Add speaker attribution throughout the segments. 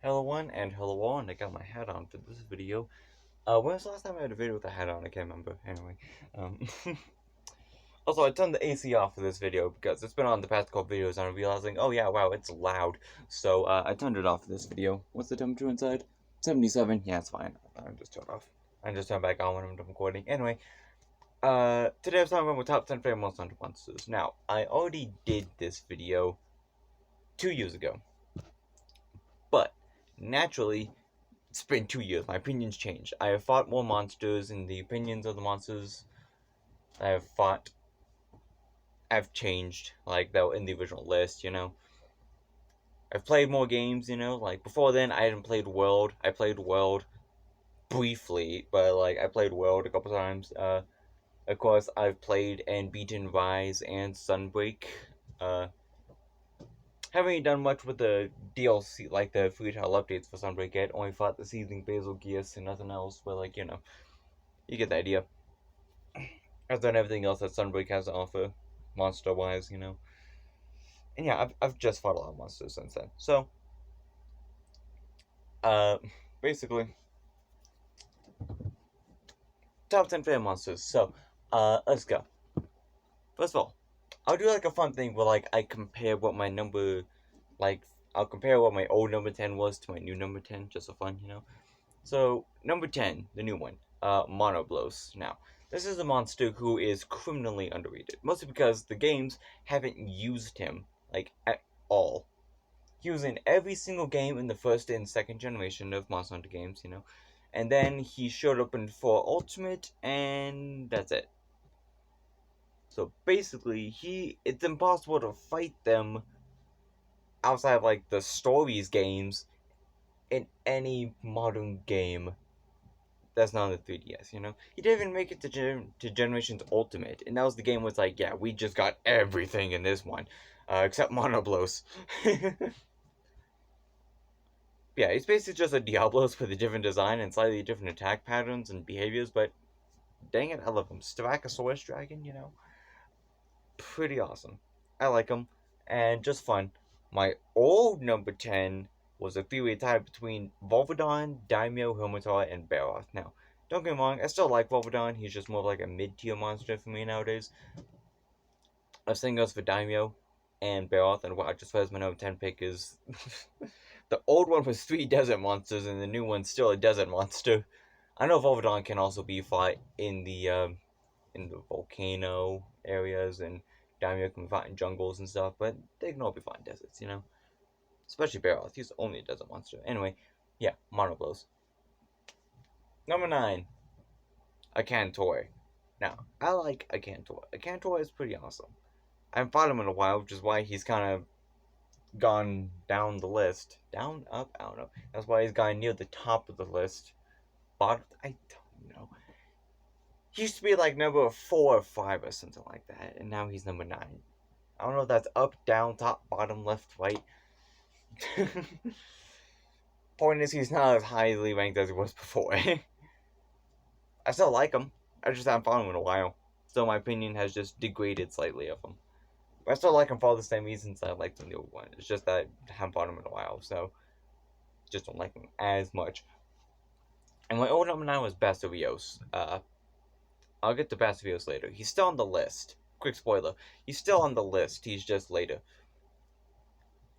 Speaker 1: Hello one and hello all, and I got my hat on for this video. When was the last time I had a video with a hat on? I can't remember. Anyway, also I turned the AC off for this video because it's been on the past couple videos and I'm realizing, oh yeah, wow, it's loud. So, I turned it off for this video. What's the temperature inside? 77. Yeah, it's fine. I just turned off. I just turn back on when I'm done recording. Anyway, today I'm talking about top 10 favorite Monster Hunter monsters. Now, I already did this video 2 years ago. But, naturally, it's been 2 years. My opinions changed. I have fought more monsters, and the opinions of the monsters I have fought have changed. Like, though, in the original list, I've played more games, Like, before then, I hadn't played World. I played World briefly, but, like, I played World a couple times. Of course, I've played and beaten Rise and Sunbreak. Haven't really done much with the DLC, like the free trial updates for Sunbreak yet. Only fought the Seething Basilgeuse and nothing else, but, like, you get the idea. I've done everything else that Sunbreak has to offer, monster-wise, And yeah, I've just fought a lot of monsters since then. So, basically, top 10 favorite monsters. So, let's go. First of all, I'll do, like, a fun thing where, like, I compare what my number, like, I'll compare what my old number 10 was to my new number 10, just for fun, So, number 10, the new one, Monoblos. Now, this is a monster who is criminally underrated, mostly because the games haven't used him, like, at all. He was in every single game in the first and second generation of Monster Hunter games, And then he showed up in 4 Ultimate, and that's it. So basically, it's impossible to fight them outside of, like, the stories games in any modern game that's not on the 3DS, He didn't even make it to Generations Ultimate, and that was the game where it's like, yeah, we just got everything in this one, except Monoblos. Yeah, it's basically just a Diablos with a different design and slightly different attack patterns and behaviors, but dang it, I love him. Styracosaurus Dragon, Pretty awesome. I like him, and just fun. My old number 10 was a three-way tie between Volvidon, Daimyo, Hilmatar, and Barroth. Now, don't get me wrong, I still like Volvidon. He's just more like a mid-tier monster for me nowadays. The same goes for Daimyo and Barroth, and what I just realized my number 10 pick is... the old one was 3 desert monsters, and the new one's still a desert monster. I know Volvidon can also be fought in the volcano areas, and Daimyo can be fought in jungles and stuff, but they can all be fought in deserts, Especially Barroth, he's only a desert monster. Anyway, yeah, Monoblos. Number 9, Akantor. Now, I like Akantor. Akantor is pretty awesome. I haven't fought him in a while, which is why he's kind of gone down the list. Down, up, I don't know. That's why he's gone near the top of the list. Bottom, I don't know. He used to be like number 4 or 5 or something like that, and now he's number 9. I don't know if that's up, down, top, bottom, left, right. Point is, he's not as highly ranked as he was before. I still like him. I just haven't fought him in a while. So my opinion has just degraded slightly of him. But I still like him for all the same reasons I like the new one. It's just that I haven't fought him in a while, so just don't like him as much. And my old number 9 was Bastivios. I'll get to Bastivios later. He's still on the list. Quick spoiler. He's still on the list. He's just later.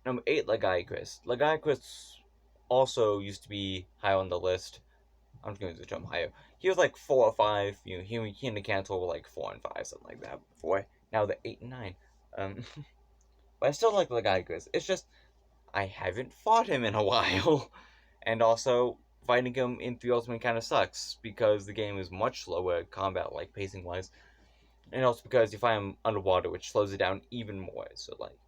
Speaker 1: Number 8, Lagiacrus. Lagiacrus also used to be high on the list. I'm just going to jump higher. He was like 4 or 5. He and the Cantor were like 4 and 5, something like that before. Now they're 8 and 9. But I still like Lagiacrus. It's just, I haven't fought him in a while. And also, fighting him in 3 Ultimate kind of sucks, because the game is much slower combat, like, pacing-wise. And also because you fight him underwater, which slows it down even more. So, like,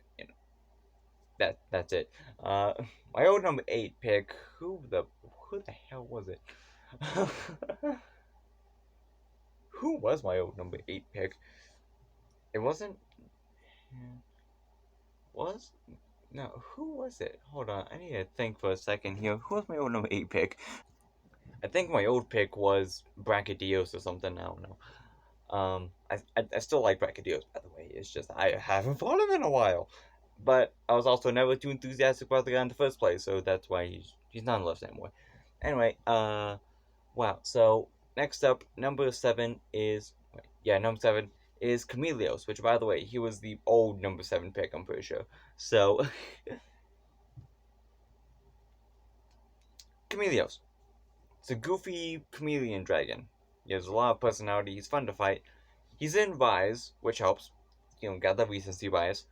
Speaker 1: that's it. My old number 8 pick, who the hell was it? Who was my old number 8 pick? It wasn't... No, who was it? Hold on, I need to think for a second here. Who was my old number 8 pick? I think my old pick was Brachydios or something, I don't know. I still like Brachydios, by the way. It's just I haven't fought him in a while. but I was also never too enthusiastic about the guy in the first place, so that's why he's not on the list anymore. Anyway, wow. So next up, number 7 is number 7 is Chameleos, which by the way, he was the old number 7 pick, I'm pretty sure. So Chameleos. It's a goofy chameleon dragon. He has a lot of personality. He's fun to fight. He's in Vise, which helps. Got the recency bias.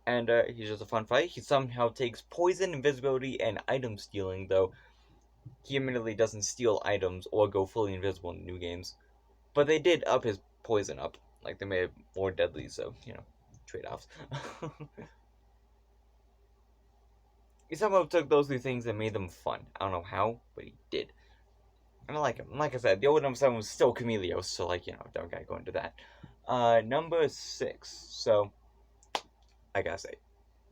Speaker 1: And he's just a fun fight. He somehow takes poison, invisibility, and item stealing, though he admittedly doesn't steal items or go fully invisible in new games. But they did up his poison up. Like, they made it more deadly, so, trade-offs. He somehow took those two things and made them fun. I don't know how, but he did. And I like him. Like I said, the old number 7 was still Chameleos, so, don't gotta go into that. Number 6. So, I gotta say,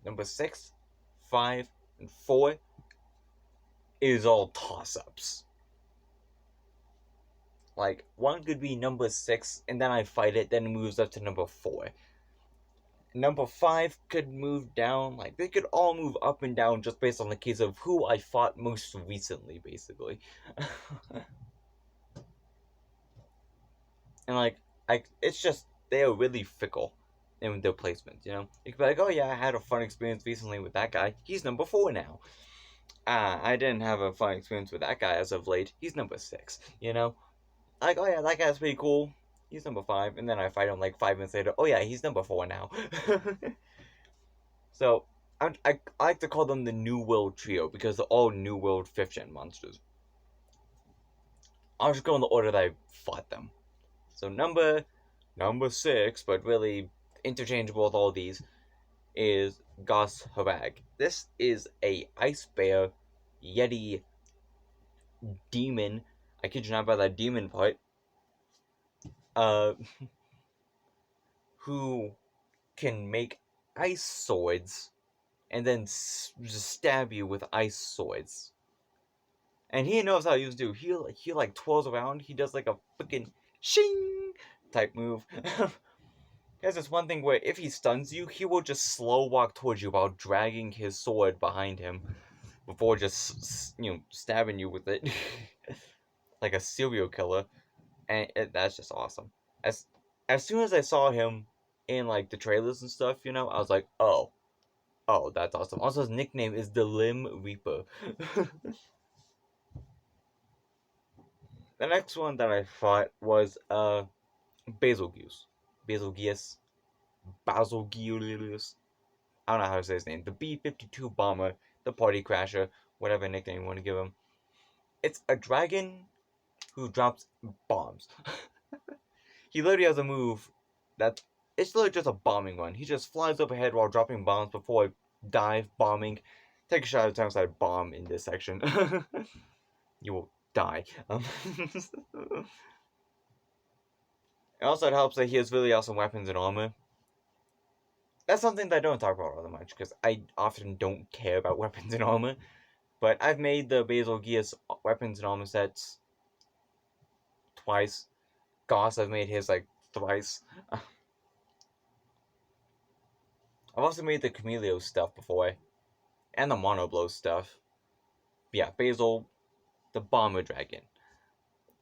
Speaker 1: number 6, 5, and 4 is all toss-ups. Like, one could be number 6, and then I fight it, then it moves up to number 4. Number 5 could move down, like, they could all move up and down just based on the case of who I fought most recently, basically. And, like, it's just, they are really fickle in their placement, You could be like, oh yeah, I had a fun experience recently with that guy, he's number 4 now. I didn't have a fun experience with that guy as of late, he's number 6, Like, oh yeah, that guy's pretty cool, he's number 5, and then I fight him like 5 minutes later, oh yeah, he's number 4 now. So, I like to call them the New World Trio, because they're all New World 5th Gen monsters. I'll just go in the order that I fought them. So number 6, but really interchangeable with all these, is Gos Harag. This is a ice bear, yeti, demon. I kid you not about that demon part. Who can make ice swords and then just stab you with ice swords. And he knows how he do. He like twirls around. He does like a freaking shing type move. He has this one thing where if he stuns you, he will just slow walk towards you while dragging his sword behind him before just stabbing you with it like a serial killer. And that's just awesome. As soon as I saw him in like the trailers and stuff, I was like, oh, that's awesome. Also, his nickname is the Limb Reaper. The next one that I fought was Basilgeuse. Basilgeuse. Basilgeuse. I don't know how to say his name. The B-52 bomber, the party crasher, whatever nickname you want to give him. It's a dragon who drops bombs. He literally has a move that it's literally just a bombing run. He just flies up ahead while dropping bombs before I dive bombing. Take a shot at the time so I bomb in this section. You will die. Also, it helps that he has really awesome weapons and armor. That's something that I don't talk about all that much, because I often don't care about weapons and armor. But I've made the Basilgeuse weapons and armor sets twice. Goss, I've made his like thrice. I've also made the Chameleos stuff before. And the Monoblow stuff. Yeah, Basil, the Bomber Dragon.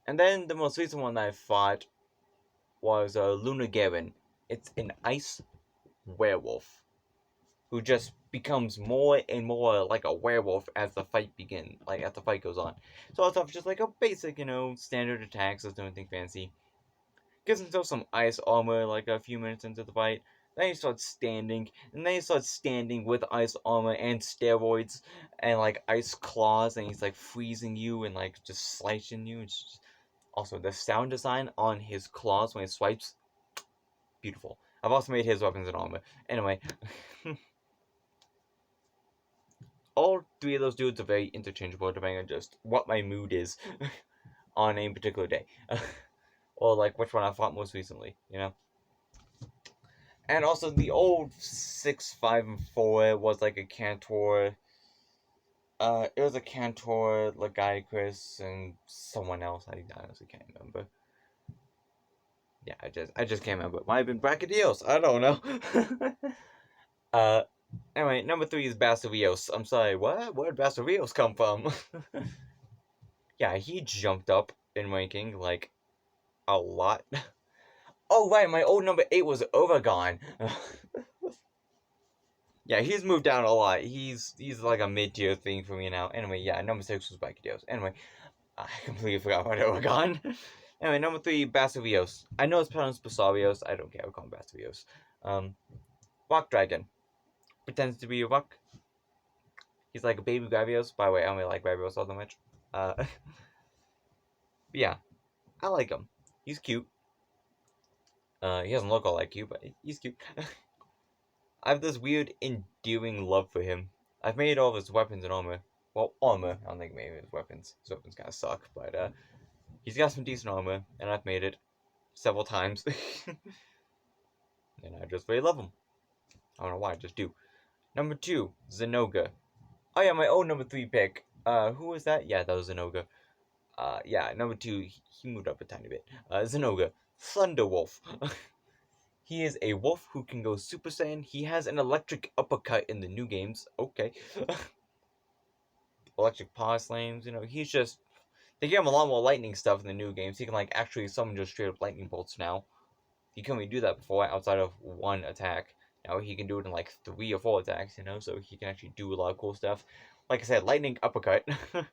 Speaker 1: And then the most recent one that I fought was Luna Garen. It's an ice werewolf who just becomes more and more like a werewolf as the fight begins, like as the fight goes on. So it's just like a basic, standard attacks, there's nothing fancy. Gives himself some ice armor like a few minutes into the fight. Then he starts standing, and then he starts standing with ice armor and steroids and like ice claws, and he's like freezing you and like just slicing you. It's just... Also, the sound design on his claws when he swipes, beautiful. I've also made his weapons and armor. Anyway, all three of those dudes are very interchangeable depending on just what my mood is on a particular day. Or like which one I fought most recently, And also the old 6, 5, and 4 was like a Cantor. It was a Cantor, Lagiacrus, and someone else. I honestly can't remember. Yeah, I just can't remember. It might have been Brachydios. I don't know. uh, anyway, number 3 is Basileos. I'm sorry, what? Where did Basileos come from? Yeah, he jumped up in ranking, like, a lot. Oh, right, my old number 8 was Overgon. Yeah, he's moved down a lot. He's like a mid-tier thing for me now. Anyway, yeah, number 6 was Brachydios. Anyway, I completely forgot about Overgon. Anyway, number 3, Basileos. I know it's pronounced Basarios. I don't care. I'll call him Basileos. Rock Dragon. Pretends to be a rock. He's like a baby Gravios. By the way, I don't really like Gravios all that much. But yeah, I like him. He's cute. He doesn't look all like cute, but he's cute. I have this weird, endearing love for him. I've made all of his weapons and armor. Well, armor. I don't think maybe his weapons. His weapons kind of suck, but he's got some decent armor, and I've made it several times. And I just really love him. I don't know why, I just do. Number 2, Zinogre. Oh yeah, my own number 3 pick. Who was that? Yeah, that was Zinogre. Yeah, number 2, he moved up a tiny bit. Zinogre. Thunderwolf. He is a wolf who can go Super Saiyan. He has an electric uppercut in the new games. Okay. Electric power slams, he's just... They give him a lot more lightning stuff in the new games. He can, like, actually summon just straight up lightning bolts now. He couldn't really do that before outside of one attack. Now he can do it in, like, 3 or 4 attacks, so he can actually do a lot of cool stuff. Like I said, lightning uppercut. And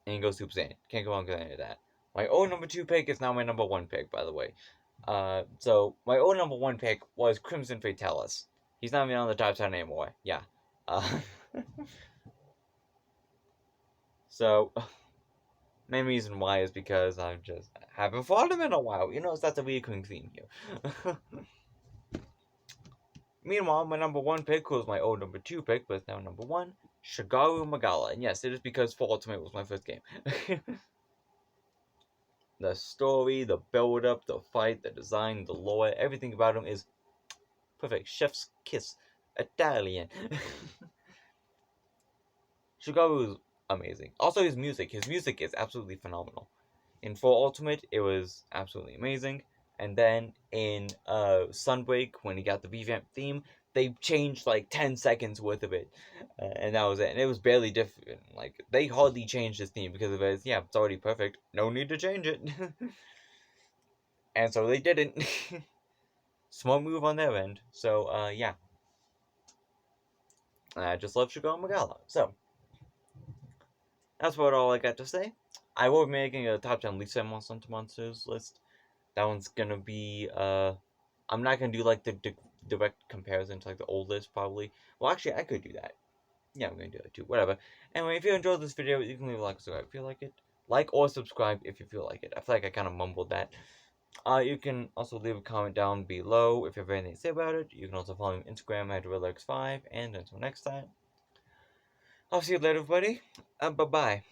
Speaker 1: he goes Super Saiyan. Can't go wrong with any of that. My old number 2 pick is now my number 1 pick, by the way. So my old number 1 pick was Crimson Fatalis. He's not even on the top 10 anymore. Yeah. So, main reason why is because I just haven't fought him in a while. That's a recurring theme here. Meanwhile, my number 1 pick was my old number 2 pick, but it's now number 1, Shigaru Magala. And yes, it is because Fall Ultimate was my first game. The story, the build-up, the fight, the design, the lore, everything about him is perfect. Chef's kiss. Italian. Shigaru is amazing. Also, his music. His music is absolutely phenomenal. In Full Ultimate, it was absolutely amazing. And then in Sunbreak, when he got the revamp theme, they changed like 10 seconds worth of it. And that was it. And it was barely different. Like, they hardly changed his theme because of it. Yeah, it's already perfect. No need to change it. And so they didn't. Smart move on their end. So, yeah. I just love Shigaru Magala. So, that's about all I got to say. I will be making a top 10 least Monster Hunter Monsters list. That one's gonna be, I'm not gonna do, like, the direct comparison to, like, the old list, probably. Well, actually, I could do that. Yeah, I'm gonna do that, too. Whatever. Anyway, if you enjoyed this video, you can leave a like or subscribe if you like it. Like or subscribe if you feel like it. I feel like I kind of mumbled that. You can also leave a comment down below if you have anything to say about it. You can also follow me on Instagram at RealX5. And until next time, I'll see you later, everybody. Bye-bye.